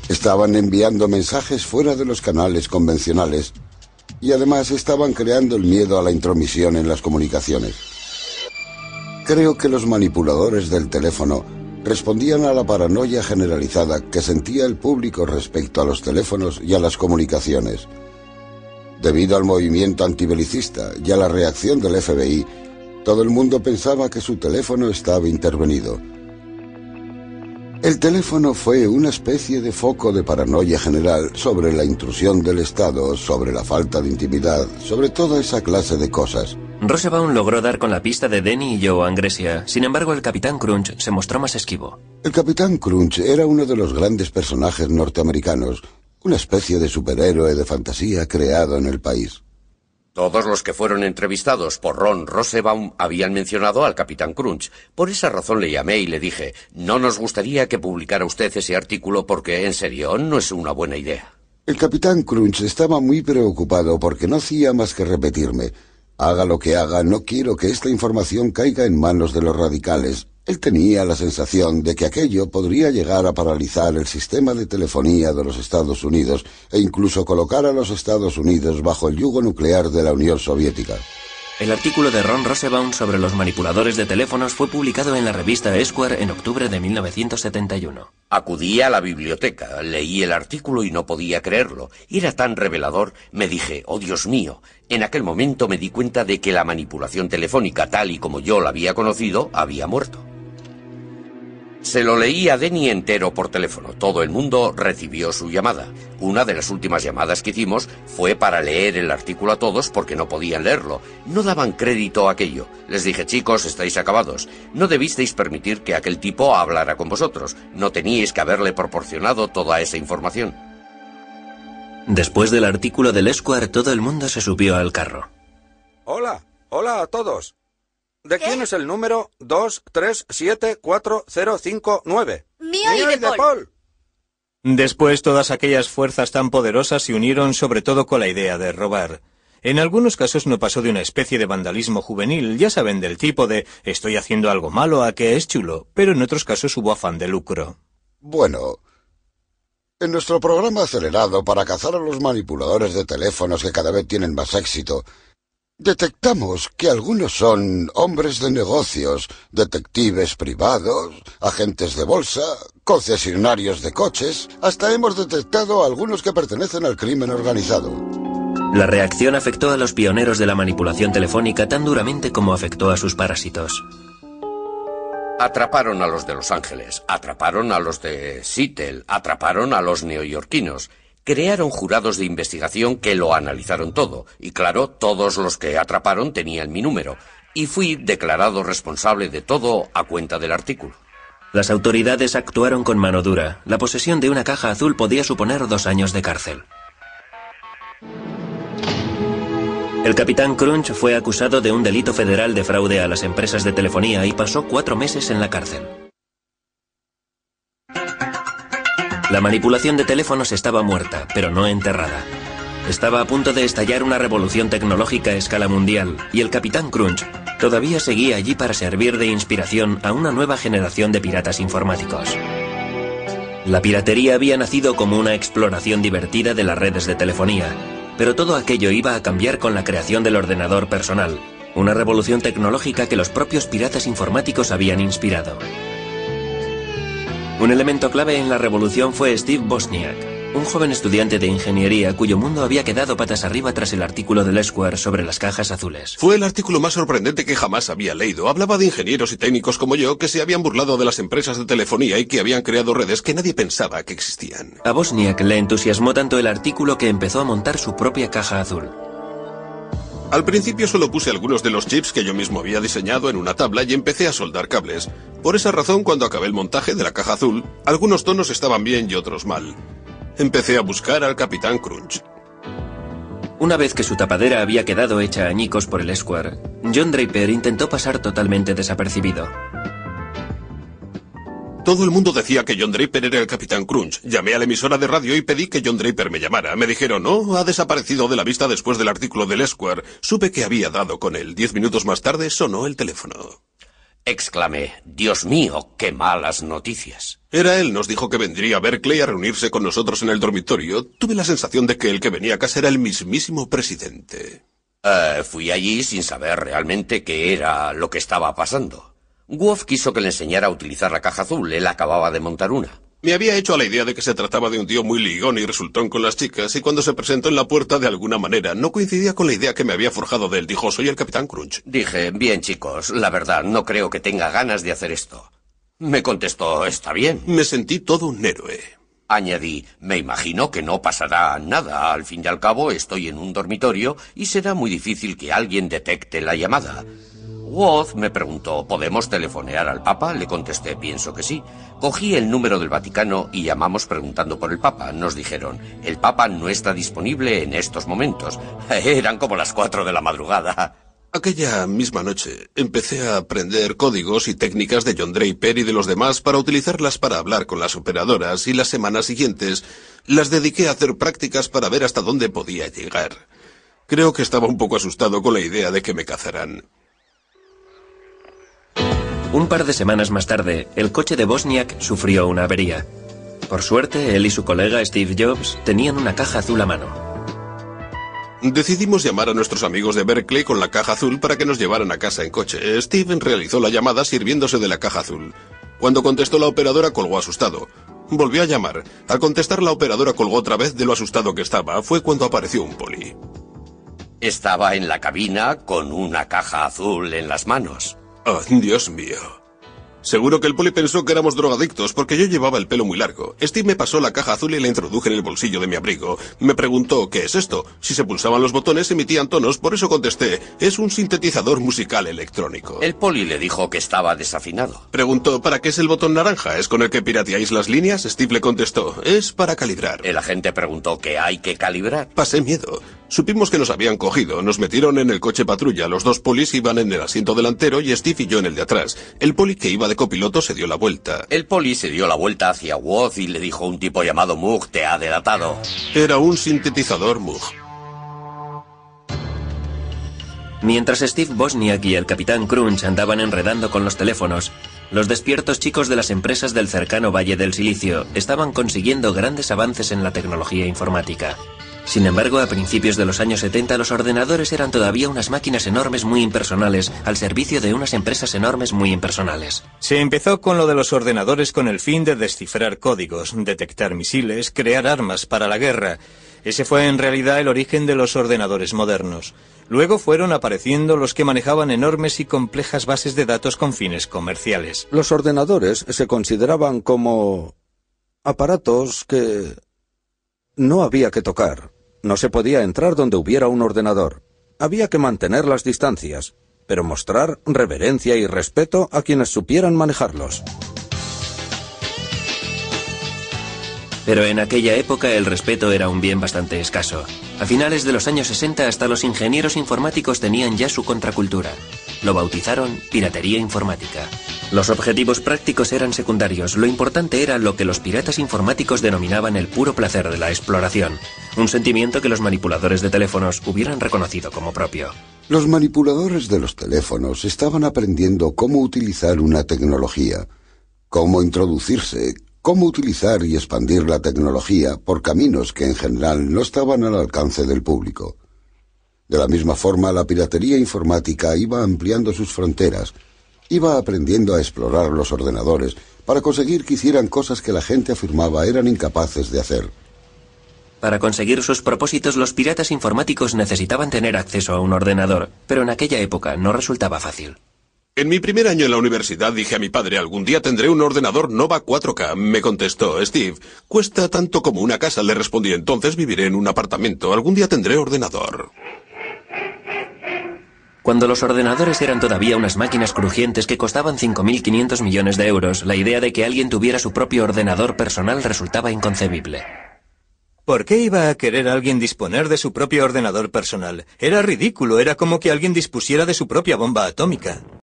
Estaban enviando mensajes fuera de los canales convencionales y además estaban creando el miedo a la intromisión en las comunicaciones. Creo que los manipuladores del teléfono respondían a la paranoia generalizada que sentía el público respecto a los teléfonos y a las comunicaciones. Debido al movimiento antibelicista y a la reacción del FBI, todo el mundo pensaba que su teléfono estaba intervenido. El teléfono fue una especie de foco de paranoia general sobre la intrusión del Estado, sobre la falta de intimidad, sobre toda esa clase de cosas. Rosenbaum logró dar con la pista de Denny y Joe Angresia. Sin embargo, el Capitán Crunch se mostró más esquivo. El Capitán Crunch era uno de los grandes personajes norteamericanos, una especie de superhéroe de fantasía creado en el país. Todos los que fueron entrevistados por Ron Rosenbaum habían mencionado al Capitán Crunch. Por esa razón le llamé y le dije, no nos gustaría que publicara usted ese artículo porque, en serio, no es una buena idea. El Capitán Crunch estaba muy preocupado porque no hacía más que repetirme, haga lo que haga, no quiero que esta información caiga en manos de los radicales. Él tenía la sensación de que aquello podría llegar a paralizar el sistema de telefonía de los Estados Unidos e incluso colocar a los Estados Unidos bajo el yugo nuclear de la Unión Soviética. El artículo de Ron Rosenbaum sobre los manipuladores de teléfonos fue publicado en la revista Esquire en octubre de 1971. Acudí a la biblioteca, leí el artículo y no podía creerlo. Era tan revelador, me dije, oh Dios mío. En aquel momento me di cuenta de que la manipulación telefónica, tal y como yo la había conocido, había muerto. Se lo leí a Denny entero por teléfono. Todo el mundo recibió su llamada. Una de las últimas llamadas que hicimos fue para leer el artículo a todos porque no podían leerlo. No daban crédito a aquello. Les dije, chicos, estáis acabados. No debisteis permitir que aquel tipo hablara con vosotros. No teníais que haberle proporcionado toda esa información. Después del artículo del Esquire, todo el mundo se subió al carro. Hola a todos. ¿De quién es el número 2374059? Mío y de Paul. Después, todas aquellas fuerzas tan poderosas se unieron sobre todo con la idea de robar. En algunos casos no pasó de una especie de vandalismo juvenil, ya saben, del tipo de estoy haciendo algo malo a que es chulo, pero en otros casos hubo afán de lucro. Bueno, en nuestro programa acelerado para cazar a los manipuladores de teléfonos que cada vez tienen más éxito, detectamos que algunos son hombres de negocios, detectives privados, agentes de bolsa, concesionarios de coches, hasta hemos detectado a algunos que pertenecen al crimen organizado. La reacción afectó a los pioneros de la manipulación telefónica tan duramente como afectó a sus parásitos. Atraparon a los de Los Ángeles, atraparon a los de Seattle, atraparon a los neoyorquinos. Crearon jurados de investigación que lo analizaron todo, y claro, todos los que atraparon tenían mi número, y fui declarado responsable de todo a cuenta del artículo. Las autoridades actuaron con mano dura. La posesión de una caja azul podía suponer 2 años de cárcel. El Capitán Crunch fue acusado de un delito federal de fraude a las empresas de telefonía y pasó 4 meses en la cárcel. La manipulación de teléfonos estaba muerta, pero no enterrada. Estaba a punto de estallar una revolución tecnológica a escala mundial, y el Capitán Crunch todavía seguía allí para servir de inspiración a una nueva generación de piratas informáticos. La piratería había nacido como una exploración divertida de las redes de telefonía, pero todo aquello iba a cambiar con la creación del ordenador personal, una revolución tecnológica que los propios piratas informáticos habían inspirado. Un elemento clave en la revolución fue Steve Wozniak, un joven estudiante de ingeniería cuyo mundo había quedado patas arriba tras el artículo del Esquire sobre las cajas azules. Fue el artículo más sorprendente que jamás había leído. Hablaba de ingenieros y técnicos como yo que se habían burlado de las empresas de telefonía y que habían creado redes que nadie pensaba que existían. A Wozniak le entusiasmó tanto el artículo que empezó a montar su propia caja azul. Al principio solo puse algunos de los chips que yo mismo había diseñado en una tabla y empecé a soldar cables. Por esa razón, cuando acabé el montaje de la caja azul, algunos tonos estaban bien y otros mal. Empecé a buscar al Capitán Crunch. Una vez que su tapadera había quedado hecha añicos por el Esquire, John Draper intentó pasar totalmente desapercibido. Todo el mundo decía que John Draper era el Capitán Crunch. Llamé a la emisora de radio y pedí que John Draper me llamara. Me dijeron, no, ha desaparecido de la vista después del artículo del Esquire. Supe que había dado con él. 10 minutos más tarde sonó el teléfono. Exclamé, Dios mío, qué malas noticias. Era él, nos dijo que vendría a Berkeley a reunirse con nosotros en el dormitorio. Tuve la sensación de que el que venía a casa era el mismísimo presidente. Fui allí sin saber realmente qué era lo que estaba pasando. Wolf quiso que le enseñara a utilizar la caja azul. Él acababa de montar una. Me había hecho a la idea de que se trataba de un tío muy ligón y resultón con las chicas, y cuando se presentó en la puerta de alguna manera no coincidía con la idea que me había forjado de él. Dijo, soy el Capitán Crunch. Dije, bien chicos, la verdad, no creo que tenga ganas de hacer esto. Me contestó, está bien. Me sentí todo un héroe. Añadí, me imagino que no pasará nada. Al fin y al cabo, estoy en un dormitorio y será muy difícil que alguien detecte la llamada. Woz me preguntó, ¿podemos telefonear al Papa? Le contesté, pienso que sí. Cogí el número del Vaticano y llamamos preguntando por el Papa. Nos dijeron, el Papa no está disponible en estos momentos. Eran como las 4 de la madrugada. Aquella misma noche empecé a aprender códigos y técnicas de John Draper y de los demás para utilizarlas para hablar con las operadoras, y las semanas siguientes las dediqué a hacer prácticas para ver hasta dónde podía llegar. Creo que estaba un poco asustado con la idea de que me cazaran. Un par de semanas más tarde, el coche de Wozniak sufrió una avería. Por suerte, él y su colega Steve Jobs tenían una caja azul a mano. Decidimos llamar a nuestros amigos de Berkeley con la caja azul para que nos llevaran a casa en coche. Steve realizó la llamada sirviéndose de la caja azul. Cuando contestó la operadora colgó asustado. Volvió a llamar. Al contestar la operadora colgó otra vez de lo asustado que estaba. Fue cuando apareció un poli. Estaba en la cabina con una caja azul en las manos. Oh, Dios mío. Seguro que el poli pensó que éramos drogadictos porque yo llevaba el pelo muy largo. Steve me pasó la caja azul y la introduje en el bolsillo de mi abrigo. Me preguntó, ¿qué es esto? Si se pulsaban los botones emitían tonos, por eso contesté, es un sintetizador musical electrónico. El poli le dijo que estaba desafinado. Preguntó, ¿para qué es el botón naranja? ¿Es con el que pirateáis las líneas? Steve le contestó, es para calibrar. El agente preguntó, ¿qué hay que calibrar? Pasé miedo. Supimos que nos habían cogido, nos metieron en el coche patrulla, los dos polis iban en el asiento delantero y Steve y yo en el de atrás. El poli que iba de copiloto se dio la vuelta. El poli se dio la vuelta hacia Woz y le dijo, un tipo llamado Moog te ha delatado. Era un sintetizador Moog. Mientras Steve Wozniak y el Capitán Crunch andaban enredando con los teléfonos, los despiertos chicos de las empresas del cercano Valle del Silicio estaban consiguiendo grandes avances en la tecnología informática. Sin embargo, a principios de los años 70 los ordenadores eran todavía unas máquinas enormes muy impersonales al servicio de unas empresas enormes muy impersonales. Se empezó con lo de los ordenadores con el fin de descifrar códigos, detectar misiles, crear armas para la guerra. Ese fue en realidad el origen de los ordenadores modernos. Luego fueron apareciendo los que manejaban enormes y complejas bases de datos con fines comerciales. Los ordenadores se consideraban como aparatos que no había que tocar. No se podía entrar donde hubiera un ordenador. Había que mantener las distancias, pero mostrar reverencia y respeto a quienes supieran manejarlos. Pero en aquella época el respeto era un bien bastante escaso. A finales de los años 60 hasta los ingenieros informáticos tenían ya su contracultura. Lo bautizaron piratería informática. Los objetivos prácticos eran secundarios, lo importante era lo que los piratas informáticos denominaban el puro placer de la exploración, un sentimiento que los manipuladores de teléfonos hubieran reconocido como propio. Los manipuladores de los teléfonos estaban aprendiendo cómo utilizar una tecnología, cómo introducirse, cómo utilizar y expandir la tecnología por caminos que en general no estaban al alcance del público. De la misma forma, la piratería informática iba ampliando sus fronteras, iba aprendiendo a explorar los ordenadores para conseguir que hicieran cosas que la gente afirmaba eran incapaces de hacer. Para conseguir sus propósitos, los piratas informáticos necesitaban tener acceso a un ordenador, pero en aquella época no resultaba fácil. En mi primer año en la universidad dije a mi padre, algún día tendré un ordenador Nova 4K. Me contestó, Steve, cuesta tanto como una casa. Le respondí, entonces viviré en un apartamento. Algún día tendré ordenador. Cuando los ordenadores eran todavía unas máquinas crujientes que costaban 5.500 millones de euros, la idea de que alguien tuviera su propio ordenador personal resultaba inconcebible. ¿Por qué iba a querer alguien disponer de su propio ordenador personal? Era ridículo, era como que alguien dispusiera de su propia bomba atómica.